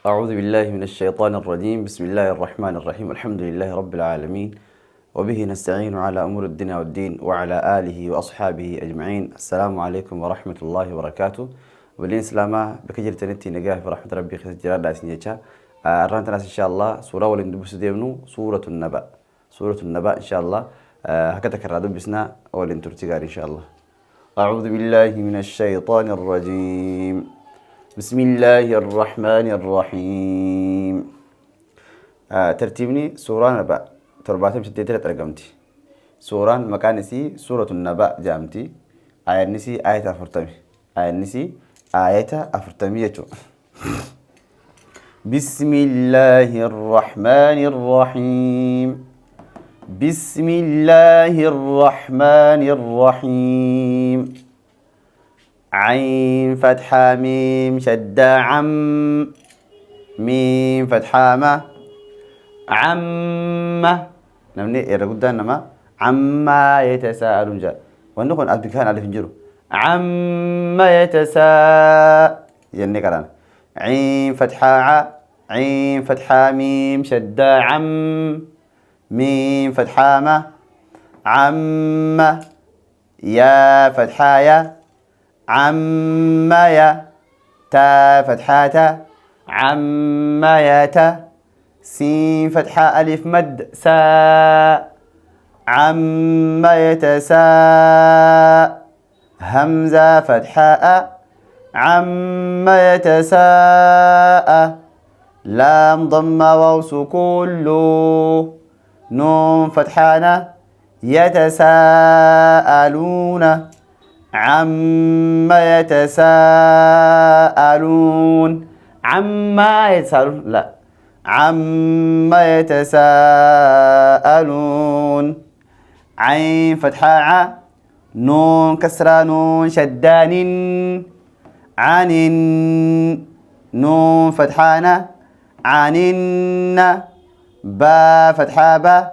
أعوذ بالله من الشيطان الرجيم. بسم الله الرحمن الرحيم. الحمد لله رب العالمين، وبه نستعين على أمور الدنيا والدين، وعلى آله وأصحابه أجمعين. السلام عليكم ورحمة الله وبركاته. ولين سلامة بكجر تنتي نجاه برحمة ربي خير جلال داسين يجا. أرانت ناس إن شاء الله سورة ولين دبس ديمنو سورة النبأ. سورة النبأ إن شاء الله. هكذا كرادو بسنا ولين ترتقال إن شاء الله. أعوذ بالله من الشيطان الرجيم. بسم الله الرحمن الرحيم. ترتيبني سورة نبأ ترباتهم ستة رقمتي. سورة مكانسي سورة النبأ جامتي. آية نسي آية أفرتمي. آية نسي آية أفرتمية. بسم الله الرحمن الرحيم. بسم الله الرحمن الرحيم. عين فتحة ميم شدة عم. ميم فتحة ما عم. نمني يرقد نما عما يتساءلون جاء ونكون أبكان على فنجرو عما يعني كلام. عين فتحة عين فتحة ميم شدة عم. ميم فتحة ما عم. يا فتحة يا عما يا. تا فتحة عما يا تا. سين فتحة ألف مد سا. عما يتساء. همزة فتحة عما يتساء. لام ضمة واو سكون لو. نون فتحة يتساءلون. عما يتساءلون. عما يتساءلون لا عما يتساءلون. عين فتحة نون كسرة نون شدان عن. نون فتحة عن. با فتحة با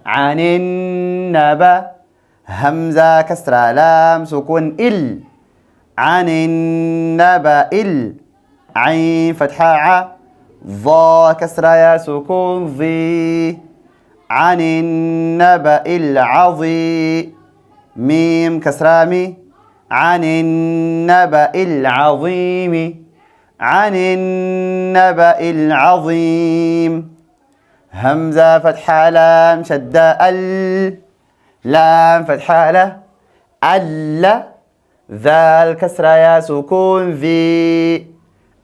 عن النبأ. همزة كسرة لام سكون إل. عن النبأ إل. عين فتحة ضا كسرة يا سكون ضي. عن النبأ العظيم. ميم كسرة مي. عن النبأ العظيم. عن النبأ العظيم. همزة فتحة لام شدة ال. لام فتحة له ال. ذال كسرة يا سكون ذي.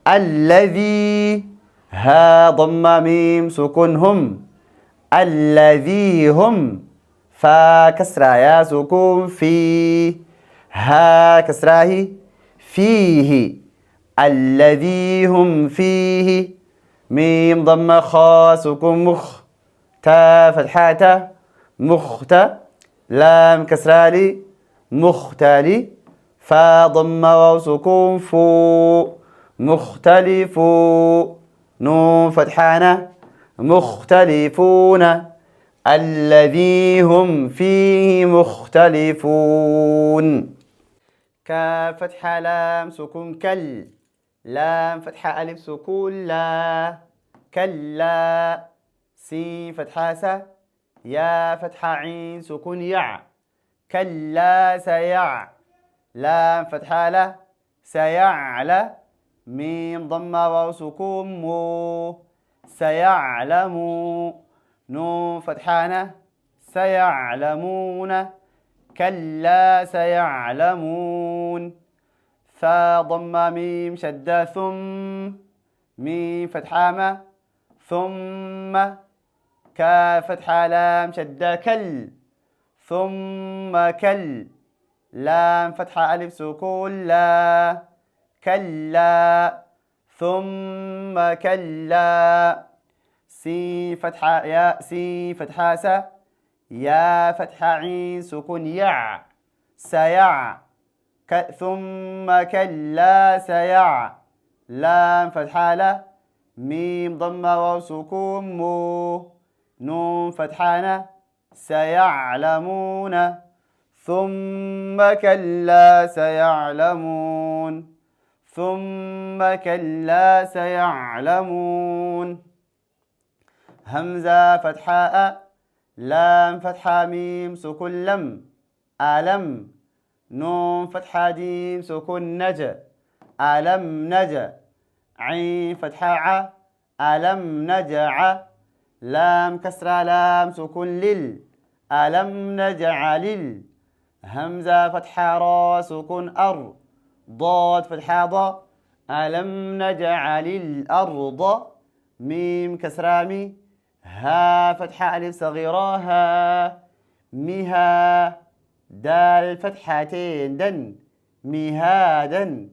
الذي. ها ضم ميم سكون هم. الذي هم. فا كسرة يا سكون في. ها كسرة فيه. الذي هم فيه. ميم ضم خا سكون مخ. تا فتحة مخت. لام كسرة لي مختلي. فا ضم واو سكون فو. مختلف. نون فتحانة مختلفون. الذي هم فيه مختلفون. كاف فتحة لام سكون كل. لام فتحة ألف سكون لا. كلا. سين فتحة سا. يا فتحة عين سكون يع. كلا سيع. لام فتحة لا سيعلى. ميم ضمة واو سكون مو. سيعلموا. نون فتحانة سيعلمون. كلا سيعلمون. ثا ضمة ميم شدة ثم. ميم فتحة ما ثم. كاف فتحة لام شدة كل. ثم كل. لام فتحة ألف سكون لا. كلا. ثم كلا. سين فتحة يا سين فتحة سا. يا فتحة عين سكون يع. سيع. ثم كلا سيع. لام فتحة لا. ميم ضمة واو سكون مو. نون فتحة سيعلمون. ثم كلا سيعلمون. ثم كلا سيعلمون. همزة فتحاء، لام فتحة ميم سكون لم، ألم. نون فتحة جيم سكون نج، ألم نج. عين فتحة ع، ألم نجع. لام كسرة لام سكون لل، ألم نجعل. همزة فتحة را سكون أر، ضاد فتحة ض، ألم نجعل الأرض. ميم كسرة مي، ها فتحة ألف صغيرة ها، مها. دال فتحتين دن، مهادا.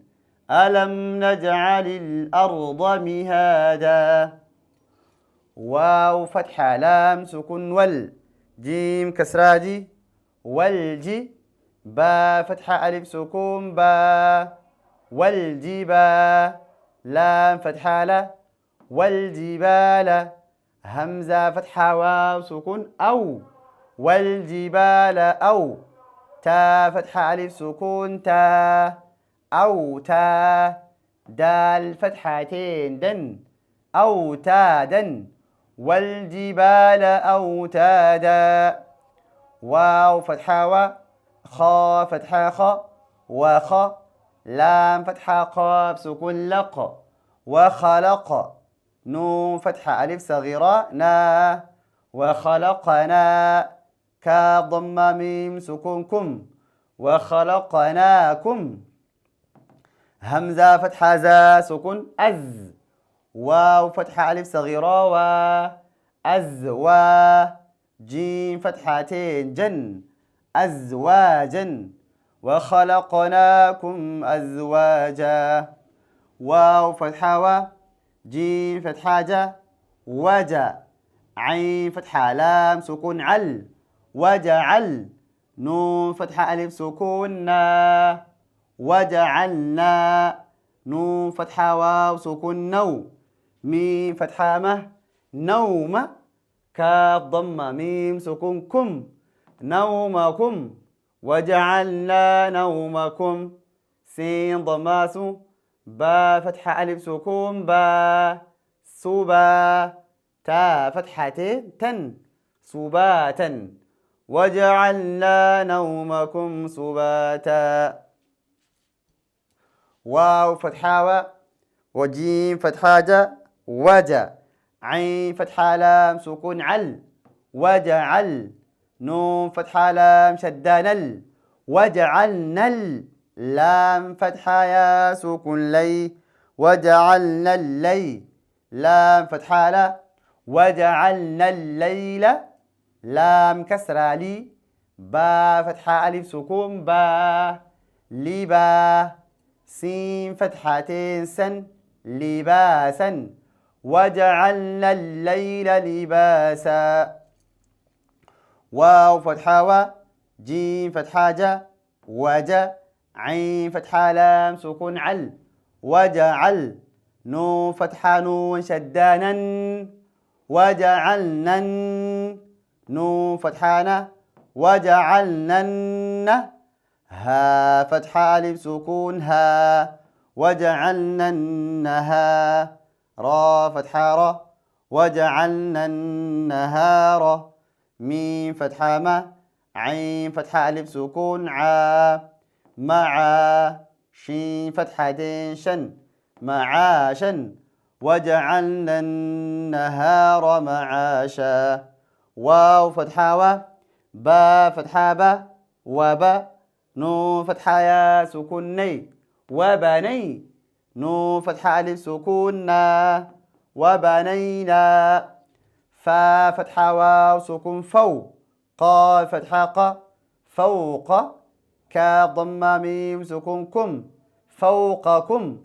ألم نجعل الأرض مهادا. واو فتحة لام سكون ول، جيم كسرة جي، والجي. با فتحة ألف سكون با، والجبا. لام فتحة لا، والجبال. همزة فتحة واو سكون أو، والجبال أو. تا فتحة ألف سكون تا، أو تا. دال فتحتين دن، أوتادا. والجبال أوتادا. واو فتحة و، خا فتحة خ، وخ. لام فتحة قاف سكون لق، وخلق. نون فتحة ألف صغيرة نا، وخلقنا. كاف ضم ميم سكون كم، وخلقناكم. همزة فتحة زا سكون أز. واو فتحة ألف صغيرة و، أزوا. جيم فتحتين جن، أزواجا. وخلقناكم أزواجا. واو فتحة و، جيم فتحة جا، وجا. عين فتحة لام سكون عل، وجعل. نون فتحة ألف سكون نا، وجعلنا. نون فتحة واو سكون نو، ميم فتحة مه، نوم. كاف ضمة ميم سكون كم، نومكم. وجعلنا نومكم. سين ضماسو، با فتحة ألف سكون با، سبا. تا فتحتين تن، سباتا. وجعلنا نومكم سباتا. واو فتحة و، وجيم فتحة جا، وجا. عين فتحة لام سكون عل، وجعل. نون فتحة لام شدان ال، وجعلنا لام فتحة يا سكون لي، وجعلنا الليل. لام فتحة لا، وجعلنا الليل. لام كسرة لي، با فتحة ألف سكون با، لبا. سين فتحتين سن، لباسا. وجعلنا الليل لباسا. واو فتحة و، جيم فتحة جا، وجا. عين فتحة لام سكون عل، وجعل. نون فتحة نون شدانا، وجعلنا. نون فتحة نا، وجعلنا. ها فتحة ألف سكون ها، وجعلنا النهار. را فتحة را، وجعلنا النهار. ميم فتحة ما، عين فتحة ألف سكون عا، مع. شين فتحتين شن، معاشا. وجعلنا النهار معاشا. واو فتحة و، با فتحة با، وبا. نون فتحة يا سكون ني، وبني. نون فتحة ألف سكون نا، وبنينا. فا فتحة واو سكون فو، قا فتحة قا، فوق. كاف ضمة ميم سكون كم، فوقكم.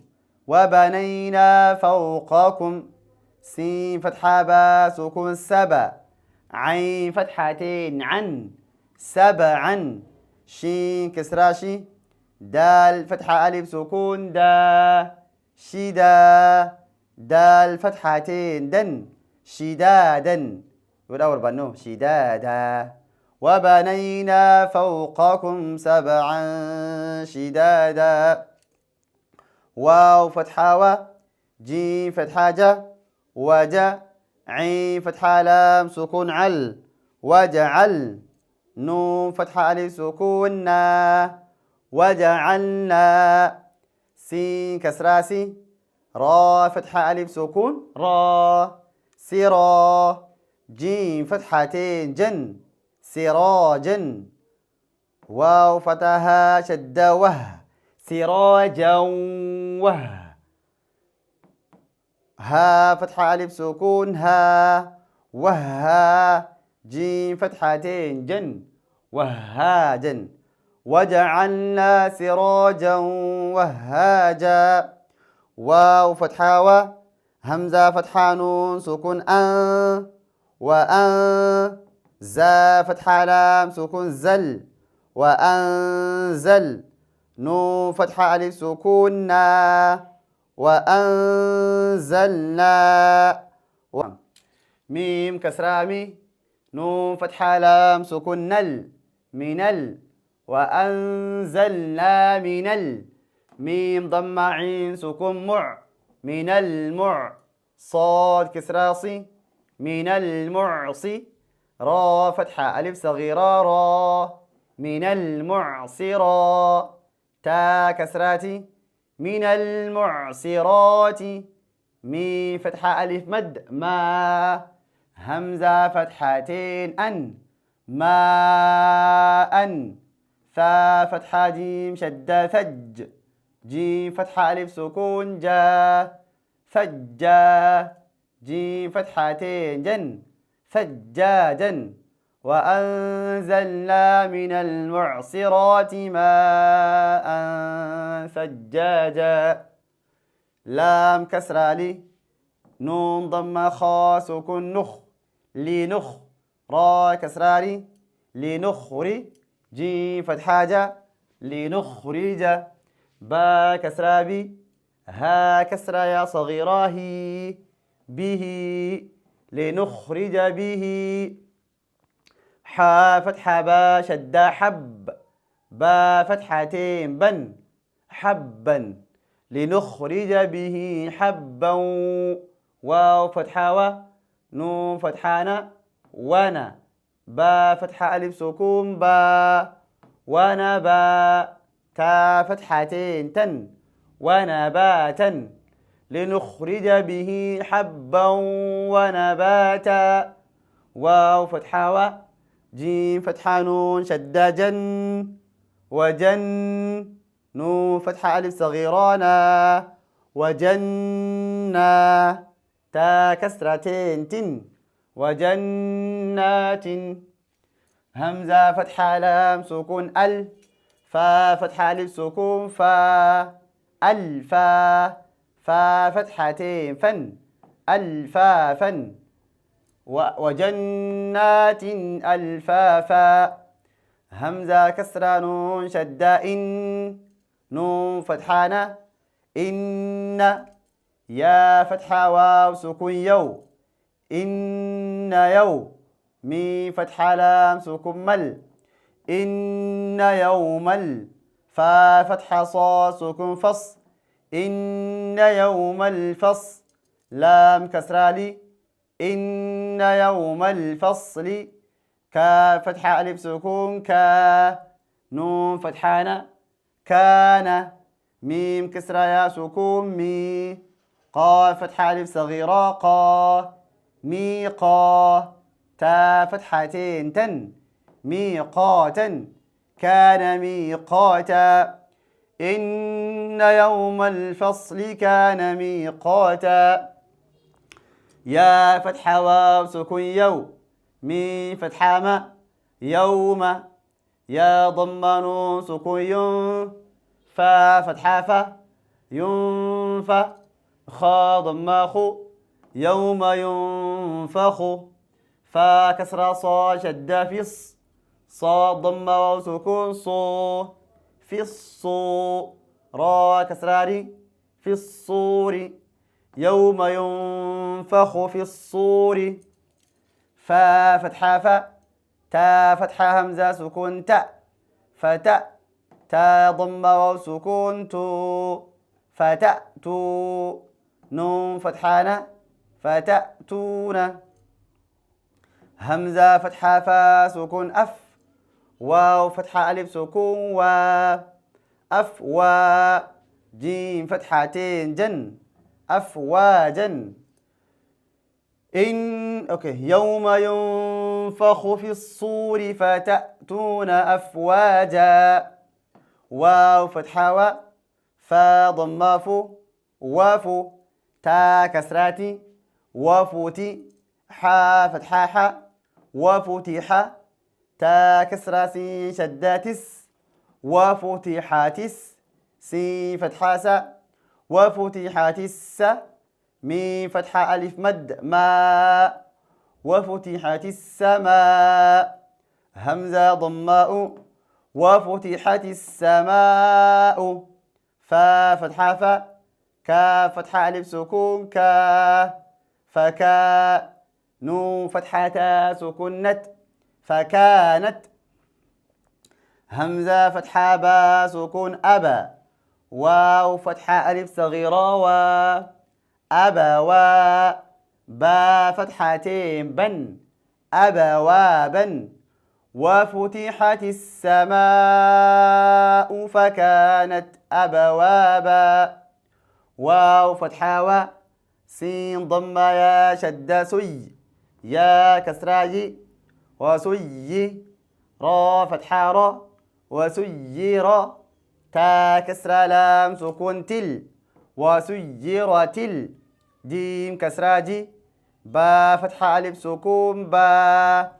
وبنينا فوقكم. سين فتحة با سكون سبا، عين فتحتين عن، سبعا. شين كسرة شي، دال فتحة ألف سكون دا، شدا. دال فتحتين دن، شدادا. والأول بنو شدادا. وبنينا فوقكم سبعا شدادا. واو فتحة و، جيم فتحة جا، وجا، عين فتحة لام سكون عل، وجعل، نون فتحة ألف سكون نا، وجعلنا، سين كسرة سي، را فتحة ألف سكون را، سرا، جيم فتحتين جن، سراجا، واو فتحة شدة وه، سراجا وه، ها فتحة ألف سكون ها، وها، جيم فتحتين جن، وهاجا، وجعلنا سراجا وهاجا، واو فتحة و، همزة فتحة نون سكون أن، وأن، زا فتحة لام سكون زل، وأنزل، نون فتحة ألف سكون نا، وأنزلنا، ميم كسرة مي، نون فتحة لام سكون نل، من وأنزلنا من ميم ضم عين سكون مع، من المع، صاد كسرة صي، من المعصي، را فتحة ألف صغيرة را، من المعصرة، تا كسراتي، من المعصرات، مي فتحة ألف مد ما، همزة فتحتين أن، ماء، ثا فتحة جيم شدة ثج، جيم فتحة ألف سكون جا، ثجا، جيم فتحتين جن، ثجاجا، وأنزلنا من المعصرات ماء ثجاجا، لام كسرة لي، نون ضم خا سكون نخ، لنخ، را كسرة لي، لنخري، جيم فتحة جا، لنخرج، با كسرة بي، ها كسرة يا صغيرة هي، به، لنخرج به، حا فتحة با شدة حب، با فتحتين بن، حبا، لنخرج به حبا، واو فتحة و، نون فتحانا، ونا، با فتحة ألف سكون با، ونبا، تا فتحتين تن، ونباتا، لنخرج به حبا ونباتا، واو فتحة و، جيم فتحة نون شدة جن، وجن، نون فتحة ألف صغيرانا، وجنة، تا كسرتين تن، وجنات، همزة فتحة لام سكون ال، فا فتحة ألف سكون فا، الفا، فا فتحتين فن، الفافا، وجنات الفافا، همزة كسرة نون شدة إن، نون فتحانا، إن، يا فتحة واو سكون يو، إن يو، مي فتحة لام سكون مل، إن يوم فا فتحة صاد سكون فص، إن يوم الفصل، لام كسرة لي، إن يوم الفصل، كا فتحة ألف سكون كا، نون فتحانا، كان، ميم كسرة يا سكون مي، قا فتحة ألف صغيرة قا، ميقا، تا فتحتين تن، ميقاتا، كان ميقاتا، إن يوم الفصل كان ميقاتا، يا فتحة واو سكون يو، مي فتحة ما، يوم، يا ضم نون سكون ين، فا فتحة فا، ينفى، خا ضم خو، يوم ينفخ، فا كسرة صا شدة فص، صاد ضم واو سكون صو، في الصو، را كسرة في الصور، يوم ينفخ في الصور، فا فتحة فا، تا فتحة همزة سكون تا، فتا، تا ضم واو سكون تو، فتأتوا نون فتحانة فتأتون همزة فتحة فا سكون أف واو فتحة ألف سكون و أف و جيم فتحتين جن أفواجا يوم ينفخ في الصور فتأتون أفواجا واو فتحة و فا ضمة فو وفو تا كسراتي وفوتي حا فتحة حا وفتح تا كسرة سين شداتس وفتحاتس سين فتحة سا وفتحاتس ميم فتحة ألف مد ما وفتحت السماء همزة ضماء وفتحت السماء فا فتحة فا كا فتحة ألف سكون كا فكا نون فتحة تا سكنت فكانت همزة فتحة با سكون أبا واو فتحة ألف صغيرة و أبوا با فتحتين بن أبوابا وفتحت السماء فكانت أبوابا واو فتحة و سين ضم يا شد سي يا كسراجي وسي را فتحة را وسير تا كسرة لام سكون تل وسيرت جيم كسراجي با فتحة ألف سكون با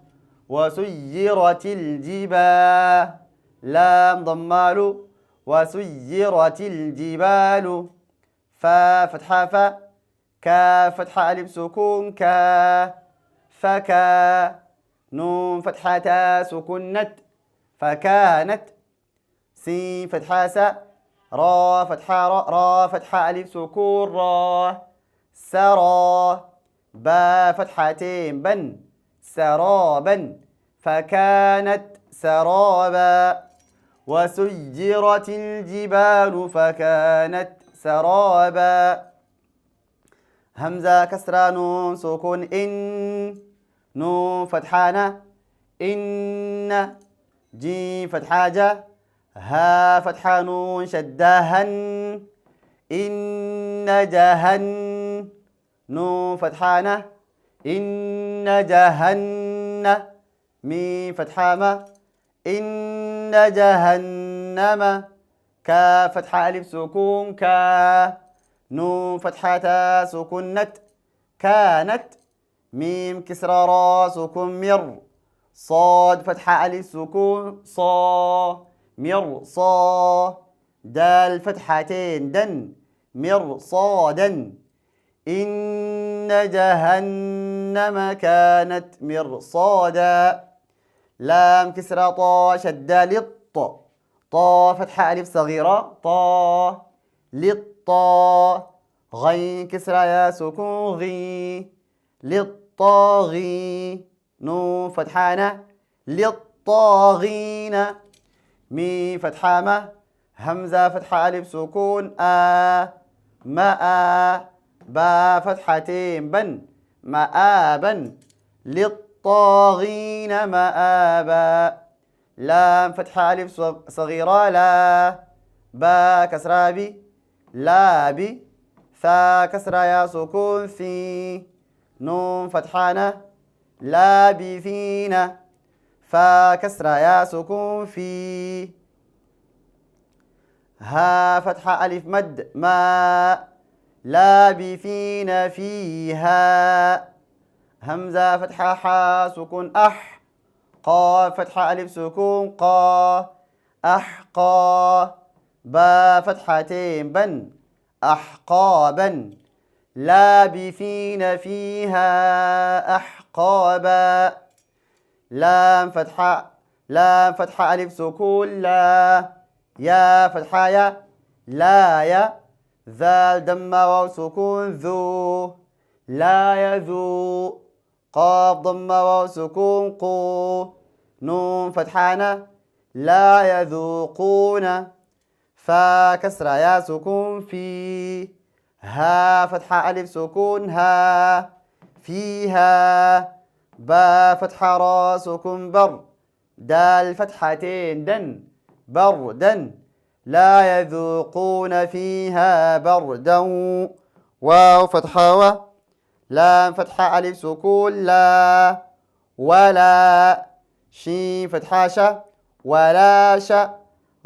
وسيرت الجبال لام ضمال وسيرت الجبال فا فتحة فا كا فتحة ألف سكون كا فكا نون فتحة تا سكنت فكانت سين فتحة سا را فتحة را فتحة ألف سكون را سرى با فتحتين بن سرابا فكانت سرابا وسيرت الجبال فكانت سرابا همزة كسرى نون سكون إن نون فتحانة إن جيم فتحة جا ها فتحة نون شدهن إن جهن نون فتحانة إن جهنم ميم فتحة ما إن جهنم كا فتحة ألف سكون كا نون فتحة تا سكنت كانت ميم كسرى را سكون مر صاد فتحة ألف سكون صا مر صا دال فتحتين دن مر صادا إن جهنم كانت مرصادا لام كسرى طا شدة للط طا فتحة ألف صغيرة طا للطا غين كسرى يا سكون غي للطاغي نون فتحانة للطاغين مي فتحة ما همزة فتحة ألف سكون ماء با فتحتين بن مآبا للطاغين مآبا لام فتحة ألف صغيرة لا با كسرة بي لا بي ثا كسرة يا سكون في نون فتحانة لا بثين فا كسرة يا سكون في ها فتحة ألف مد ما لابثين فيها همزة فتحة حا سكون أح قا فتحة ألف سكون قا أحقا با فتحتين بن أحقابا لابثين فيها أحقابا لام فتحة ألف سكون لا يا فتحة يا لا يا ذال دم واو سكون ذو لا يذو قاف ضم واو سكون قو نون فتحانة لا يذوقون فا كسرة يا سكون في، ها فتحة ألف سكون ها فيها، با فتحة را سكون بر، دال فتحتين دن بردا، لا يذوقون فيها بردا، واو فتحة و، لام فتحة ألف سكون لا ولا، شين فتحة ش ولا ش،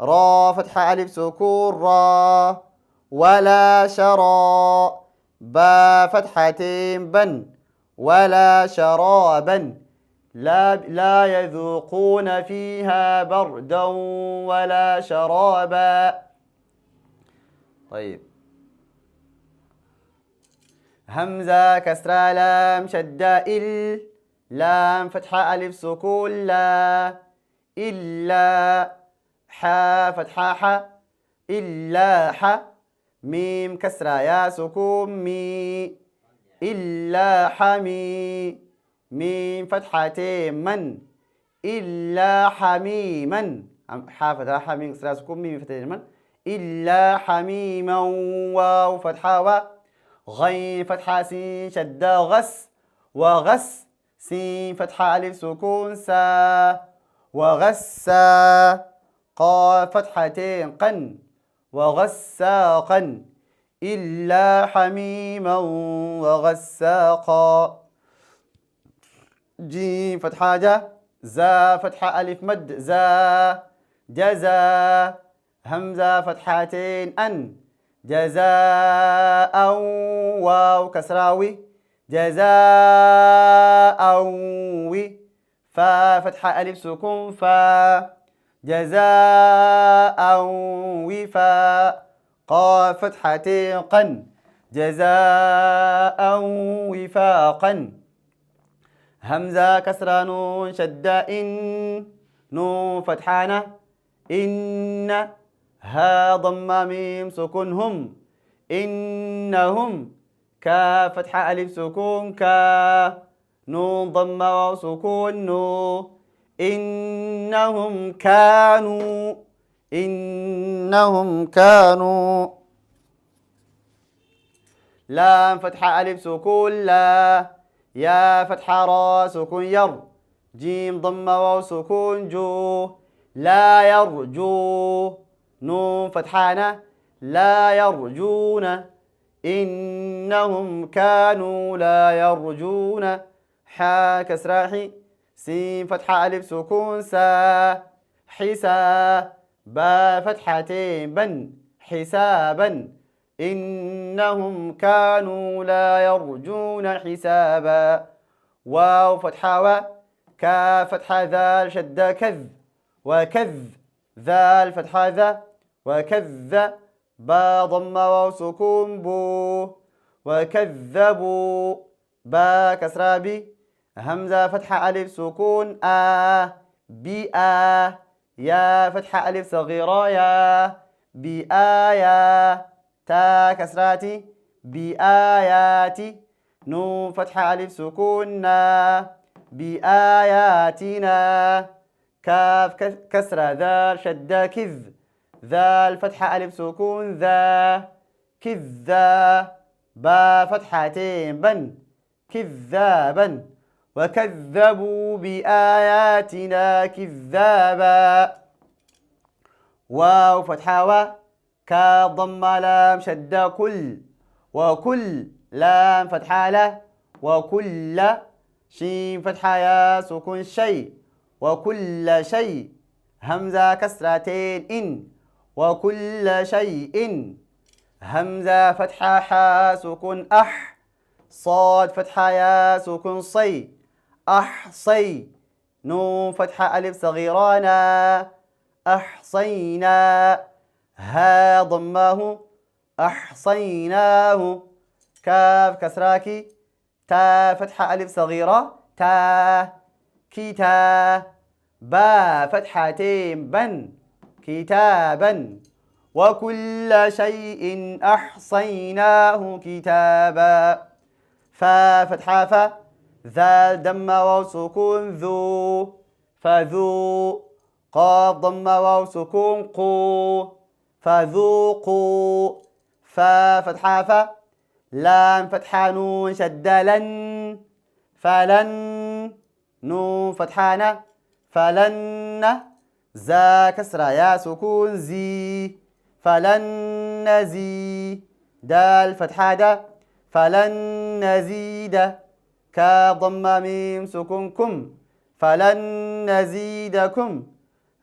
را فتحة ألف سكون را ولا شرى، با فتحتين بن ولا شرابا، لا يذوقون فيها بردا ولا شرابا. طيب، همزة كسرة لام شدة إل، لام فتحة ألف سكون لا إلا، حا فتحة ح إلا ح، ميم كسرة يا سكون مي إلا حمي، ميم فتحتين من إلا حميما، حا فتحة ح ميم كسرة سكون ميم فتحتين من إلا حميما، واو فتحة و، غين فتحة سين شدة غس وغس، سين فتحة ألف سكون سا وغسا، قاف فتحتين قن وغساقا، إلا حميما وغساقا، جيم فتحة جا، زا فتحة ألف مد زا جزا، همزة فتحتين أن جزاء، واو كسراوي جزاء وي، فا فتحة ألف سكون فا جزاء وفاء، قاف فتحتين قن جزاء وفاقا، همزة كسرة نون شدة إن، نون فتحانة إن، ها ضم ميم سكون هم إنهم، كا فتحة ألف سكون كا، نون ضم واو سكون نو، إنهم كانوا إنهم كانوا، لام فتحة ألف سكون لا، يا فتحة را سكون ير، جيم ضم واو سكون جو، لا يرجو، نون فتحانة لا يرجون، إنهم كانوا لا يرجون، حا كسراحي، سين فتحة ألف سكون سا حسا، با فتحتين بن حسابا، إنهم كانوا لا يرجون حسابا، واو فتحة و، كا فتحة ذال شدة كذ وكذ، ذال فتحة ذا وكذ، با ضم واو سكون بو وكذبوا، با كسرة بي، همزة فتحة ألف سكون بآ، يا فتحة ألف صغيرة يا بآية، تا كسراتي بآياتي، نون فتحة ألف سكون نا بآياتنا، كاف كسرة ذال شدة كذ، ذال فتحة ألف سكون ذا كذا، با فتحتين بن كذابا، وكذبوا بآياتنا كذابا، واو فتحة و، كاف ضم لام شدة كل وكل، لام فتحة له وكل، شين فتحة يا سكون شيء وكل شيء، همزة كسرتين إن وكل شيء، همزة فتحة حا سكون أح، صاد فتحة يا سكون صي أحصي، نون فتحة ألف صغيرانا أحصينا، ها ضماه أحصيناه، كاف كسراكي، تا فتحة ألف صغيرة تا كتا، با فتحتين بن كتابا، وكل شيء أحصيناه كتابا، فا فتحة فا، ذال دم واو سكون ذو فذو، قاف ضم واو سكون قو فذوقوا فا فتحة فا لام فتحة نون شدة لن فلن نون فتحة ن فلن زا كسرة يا سكون زي فلن نزي دال فتحة دا فلن نزيد كاف ضمة ميم سكون كم فلن نزيدكم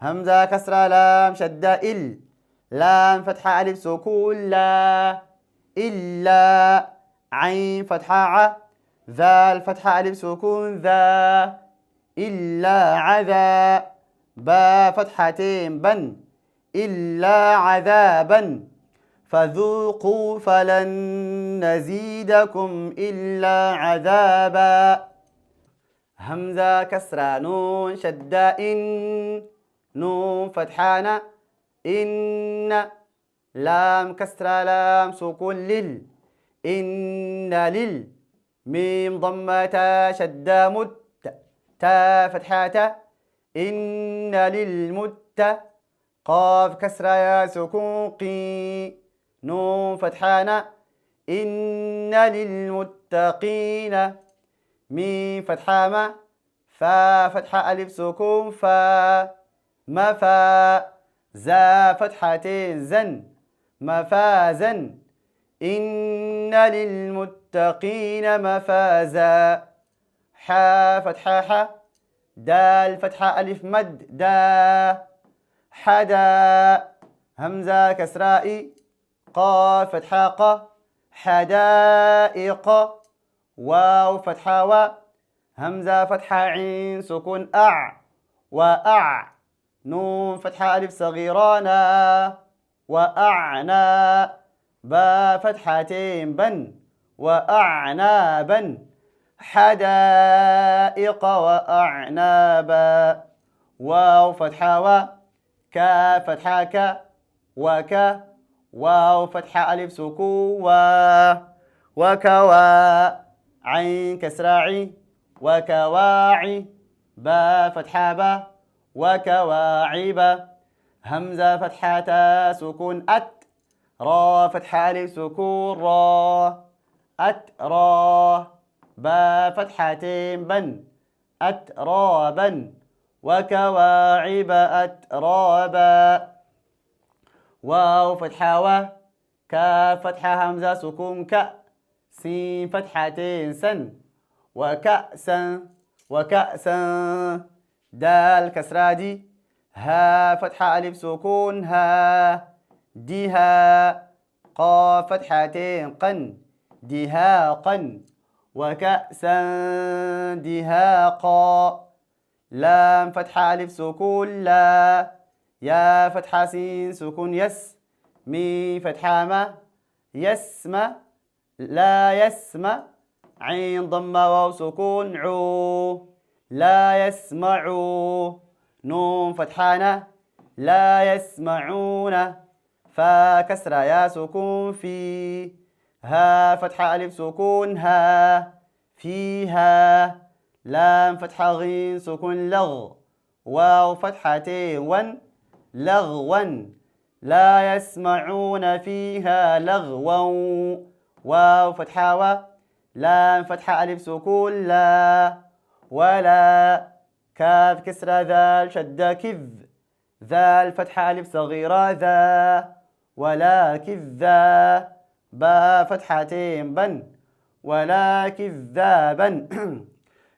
همزة كسرة لام شدة لام فتحة ألف سكون لا إلا عين فتحة ع ذال فتحة ألف سكون ذا إلا عذا با فتحتين بن إلا عذابا فذوقوا فلن نزيدكم إلا عذابا همزة كسرة نون شدة نون فتحانة إن لام كسرة لام سكون إن ميم ضمة شدة مت تا فتحة إن للمت قاف كسرة يا سكون قي نون فتحانة إن للمتقين ميم فتحة ما فا فتحة ألف سكون فا مفا زا فتحتين زن مفازا إن للمتقين مفازا حا فتحة ح دال فتحة ألف مد دا حدا همزة كسراء قاف فتحة ق حدائق واو فتحة و همزة فتحة عين سكون وأع نون فتحة ألف صغيرانا وأعنا با فتحتين بن وأعنابا حدائق وأعنابا واو فتحة و كا فتحة ك وك واو فتحة ألف سكون وكوا عين كسراعي وكواعي با فتحة با وكواعب همزة فتحة تا سكون را فتحة ألف سكون را را با فتحتين بن أترابا وكواعب أترابا واو فتحة و كاف فتحة همزة سكون ك سين فتحتين سن وكأسا دال كسرة دي ها فتحة ألف سكون ها ديها قاف فتحتين قن دهاقا وكأسا دهاقا لام فتحة ألف سكون لا يا فتحة سين سكون يس مي فتحة ما يسمى لا يسمع عين ضمة واو سكون عو لا يسمعوا نون فتحانة لا يسمعون فا كسرة يا سكون في ها فتحة ألف سكون ها فيها لام فتحة غين سكون لغ واو فتحتين ون لغوا لا يسمعون فيها لغوا واو فتحة و لام فتحة ألف سكون لا ولا كاف كسرة ذال شدة كذ ذال فتحة ألف صغيرة ذا ولا كذا با فتحتين بن ولا كذابا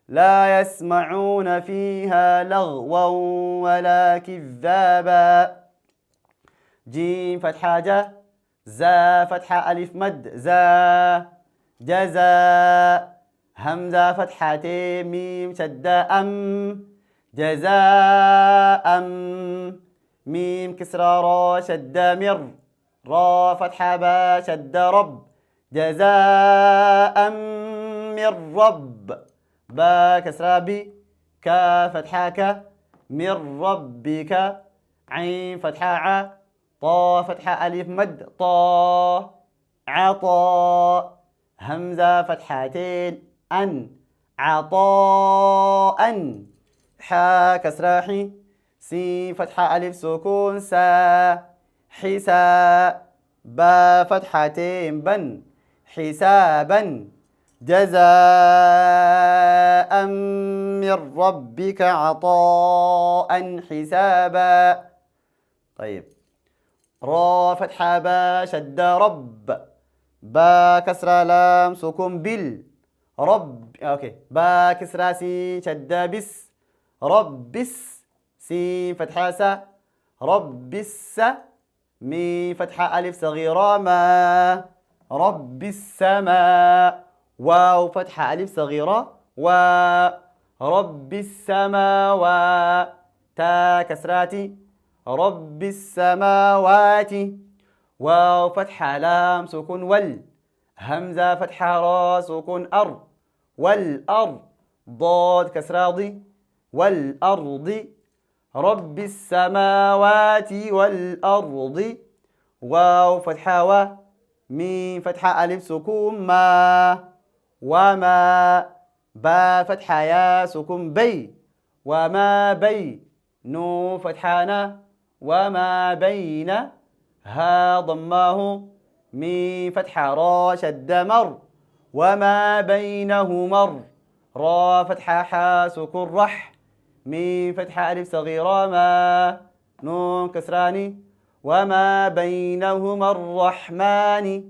لا يسمعون فيها لغوا ولا كذابا جيم فتحة جا زا فتحة ألف مد زا جزاء همزة فتحتين ميم شدة جزاء ميم كسرة را شدة مر را فتحة با شدة رب جزاء من رب با كسرة بي كا فتحة ك من ربك عين فتحة ع طا فتحة ألف مد طا عطاء همزة فتحتين عطاء حا كسرة حي سين فتحة ألف سكون سا با فتحتين بن حسابا جزاء من ربك عطاء حسابا. طيب را فتحة با شد رب با كسرة لام سكون بال رب اوكي با كسرة سين شد بس ربس سين فتحة سا ربس ميم فتحة ألف صغيرة ما رب السماء واو فتحة ألف صغيرة و رب السماوات تا كسراتي رب السماوات واو فتحة لام سكون همزة فتحة را سكون والأرض ضاد كسراضي والأرض رب السماوات والأرض واو فتحة و ميم فتحة ألف سكون ما وما با فتحة يا سكون بي وما بي نون فتحة نا وما بين ها ضماه ميم فتحة را شد مر وما بينه مر را فتحة حا سكون رح ميم فتحة ألف صغيرة ما نون كسراني وما بينهما الرحمن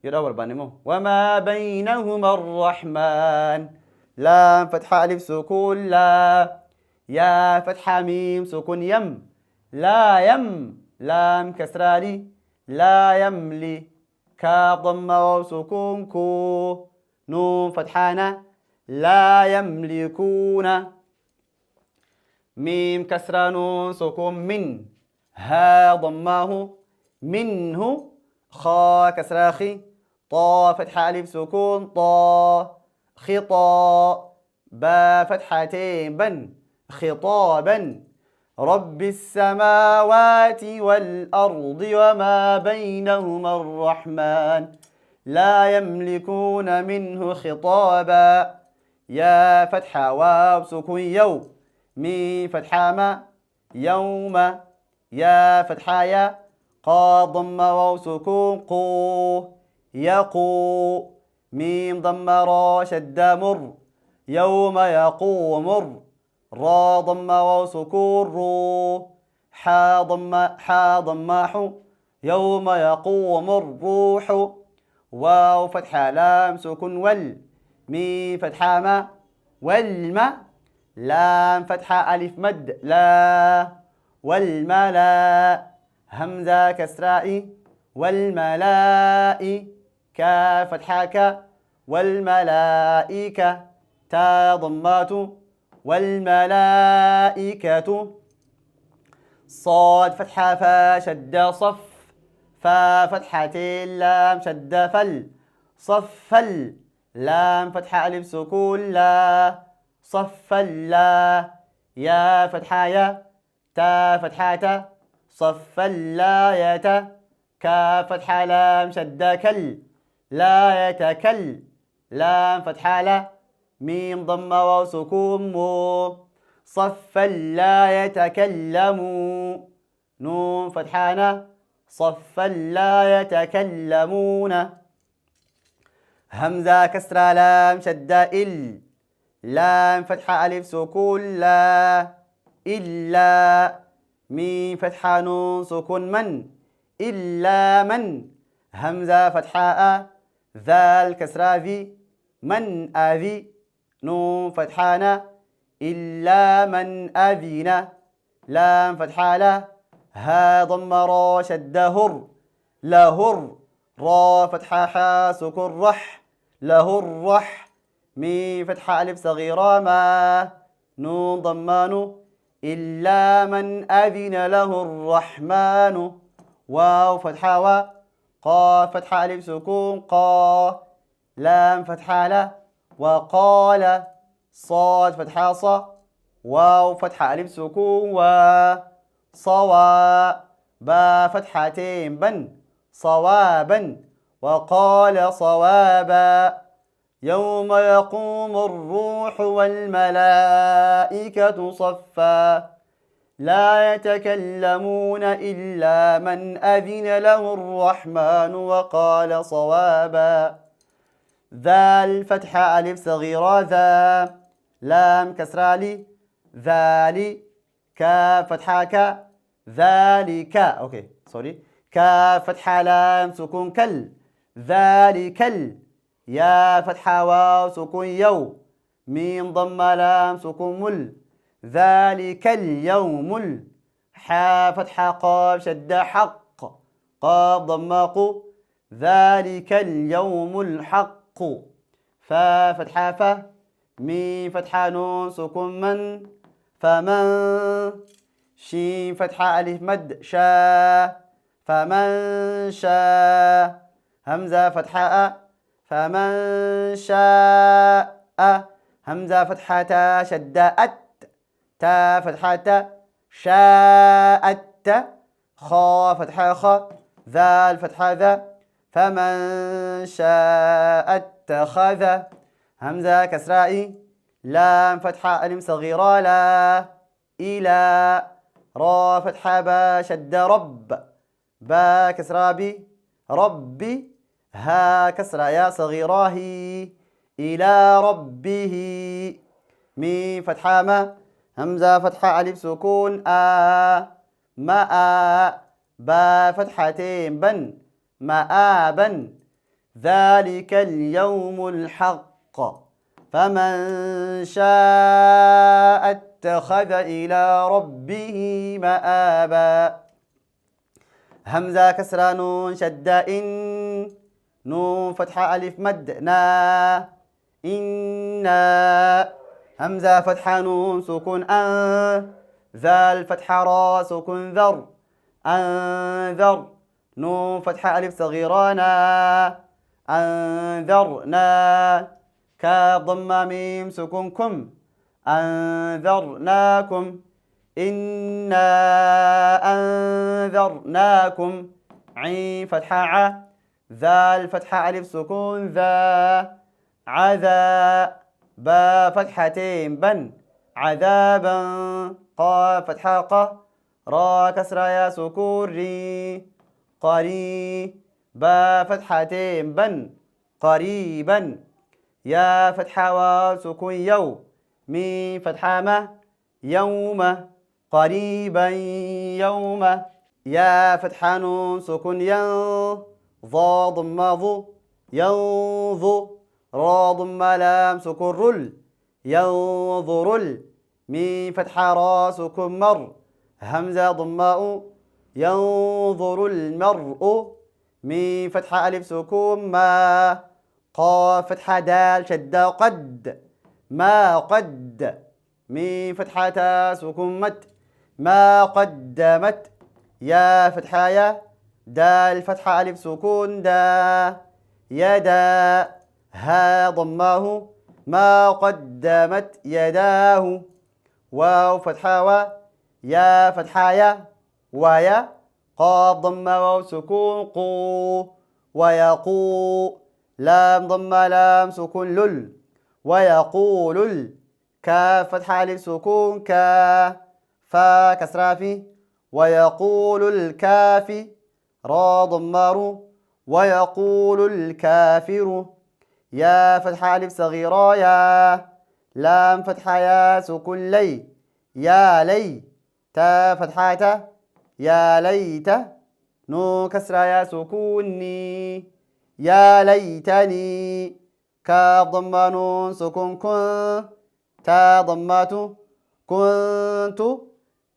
يدور بانمو وما بينهما الرحمن لام فتحة ألف سكون لا يا فتحة ميم سكون يم لا يم لام كسراني لا يملي كاف ضمة وسكون كو نون فتحانا لا يملكون ميم كسرة نون سكون من ها ضماه منه خا كسرة خي طا فتحة ألف سكون طا خطا با فتحتين بن خطابا رب السماوات والأرض وما بينهما الرحمن لا يملكون منه خطابا يا فتحة واو سكون يو ميم فتحة ما يوم يا فتحة يا قا ضمة واو سكون قو يقو ميم ضمة را شد مر يوم يقوم مر را ضمة واو سكون رو حا ضمة حو يوم يقوم الروح واو فتحة لام سكون ميم فتحة ما والما لام فتحة ألف مد لا والملا همزة كسراء والملائي كا فتحة كا والملائكة تا ضمات والملائكة صاد فتحة فا شد صف فا فتحة لام شد صفل لام فتحة ألف سكون لا صفلا يا فتحة يا تا فتحة صفلاية كا فتحة لام شد لا يتكل لام فتحة لا ميم ضمة واو سكون مو صفا لا يتكلموا نون فتحانا صفا لا يتكلمون همزة كسرة لام شدة لام فتحة ألف سكون لا إلا ميم فتحة نون سكون إلا من همزة فتحة ذال كسرة في من أذي نون فتحانا إلا من أذن لام فتحة لا ها ضم را شد لهر را فتحة حا سكون له الرح ميم فتحة ألف صغيرة ما نون ضمان إلا من أذن له الرحمن واو فتحة و قا فتحة ألف سكون قا لام فتحة لا وقال صاد فتحة صا واو فتحة ألف سكون و صوا با فتحتين بن صوابا وقال صوابا يوم يقوم الروح والملائكة صفا لا يتكلمون إلا من أذن له الرحمن وقال صوابا. ذال فتحة ألف صغيرة ذا، لام كسرة لي ذالي، كاف فتحة كا ذلك، أوكي سوري، كاف فتحة لام سكون كل ذلك يا فتحة واو سكون يو، ميم ضمة لام سكون مل ذلك اليوم حا فتحة قاف شدة حق، قاف ضمة قو ذلك اليوم الحق. فا فتحة فا، ميم فتحة نون سكون من فمن، شين فتحة ألف مد شا فمن شاء، همزة فتحة أ فمن شاء، همزة فتحة تا شدة أت، تا فتحة تا شاءت، خا فتحة خا، ذال فتحة ذا، فمن شاء اتخذ، همزة كسرائي، لام فتحة ألف صغيرة لا إلى، را فتحة با شد رب، با كسرة بي ربي، ها كسرة يا صغيرة هي إلى ربه، مي فتحة ما، همزة فتحة ألف سكون ماء، با فتحتين بن مآبا، ذلك اليوم الحق، فمن شاء اتخذ إلى ربه مآبا. همزة كسرة نون شدة إن، نون فتحة ألف مد نا إنا، همزة فتحة نون سكون ذال فتحة را سكون ذر أنذر، نون فتحة ألف صغيرة نا أنذرنا، كاف ضمة ميم سكون كم أنذرناكم، إنا أنذرناكم، عين فتحة ع، ذال فتحة ألف سكون ذا عذا، با فتحتين بن عذابا، قاف فتحة ق، را كسرة يا سكون ري قري، با فتحتين بن قريبا، يا فتحة واو سكون يو، مي فتحة ما يوم قريبا يوم، يا فتحة نون سكون ين، ضا ضمة ضو ينظو، را ضمة لام سكون رل ينظر، مي فتحة را سكون مر، همزة ضماء ينظر المرء، مي فتحة ألف سكون ما، قاف فتحة دال شدة قد ما قد، مي فتحة تا سكون مت ما قدمت، يا فتحة يا، دال فتحة ألف سكون دا يدا، ها ضماه ما قدمت يداه، واو فتحة و، يا فتحة يا ويا، قاف ضمة واو سكون قو ويقو، لام ضمة لام سكون لل ويقول، كاف فتحة ألف سكون كا، فا كسرة في، ويقول الكافي، را ضمة ويقول الكافر، يا فتحة ألف صغيرة يا، لام فتحة يا سكون لي يا لي، تا فتحة تا يا ليت، نو كسرة يا سكوني يا ليتني، كاف ضمة نون سكون كن، تا ضمات كنت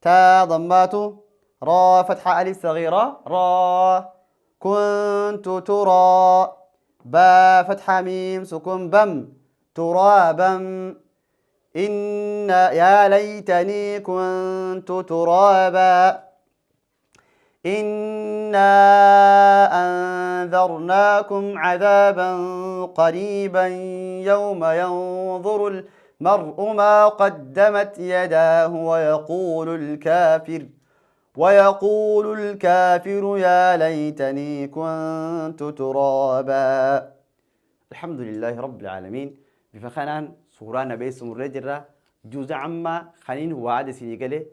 تا ضمات، را فتحة ألف صغيرة را كنت ترى، با فتحة ميم سكون بم ترابا، إن يا ليتني كنت ترابا، إنا أنذرناكم عذابا قريبا يوم ينظر المرء ما قدمت يداه ويقول الكافر يا ليتني كنت ترابا. الحمد لله رب العالمين. بفخنان سورة نبي سمر جرة جزء عما خنين وعد سيجله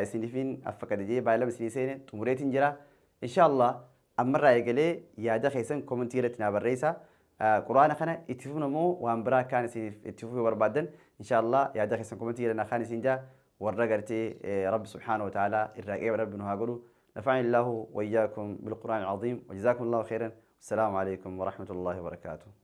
سنفين أفكار جي بايلا بسنين تمريت جرا إن شاء الله أمر يقلي يا دخيسن كومنتيرتنا بالرئيسة قرآن خنا اتفقنا مو وأمبرا كان اتفقوا وربعدن إن شاء الله يا دخيسن كومنتيرنا خان سنجا ورقرتي رب سبحانه وتعالى الرقيب ربنا هاقولوا نفعني الله وإياكم بالقرآن العظيم وجزاكم الله خيرا والسلام عليكم ورحمة الله وبركاته.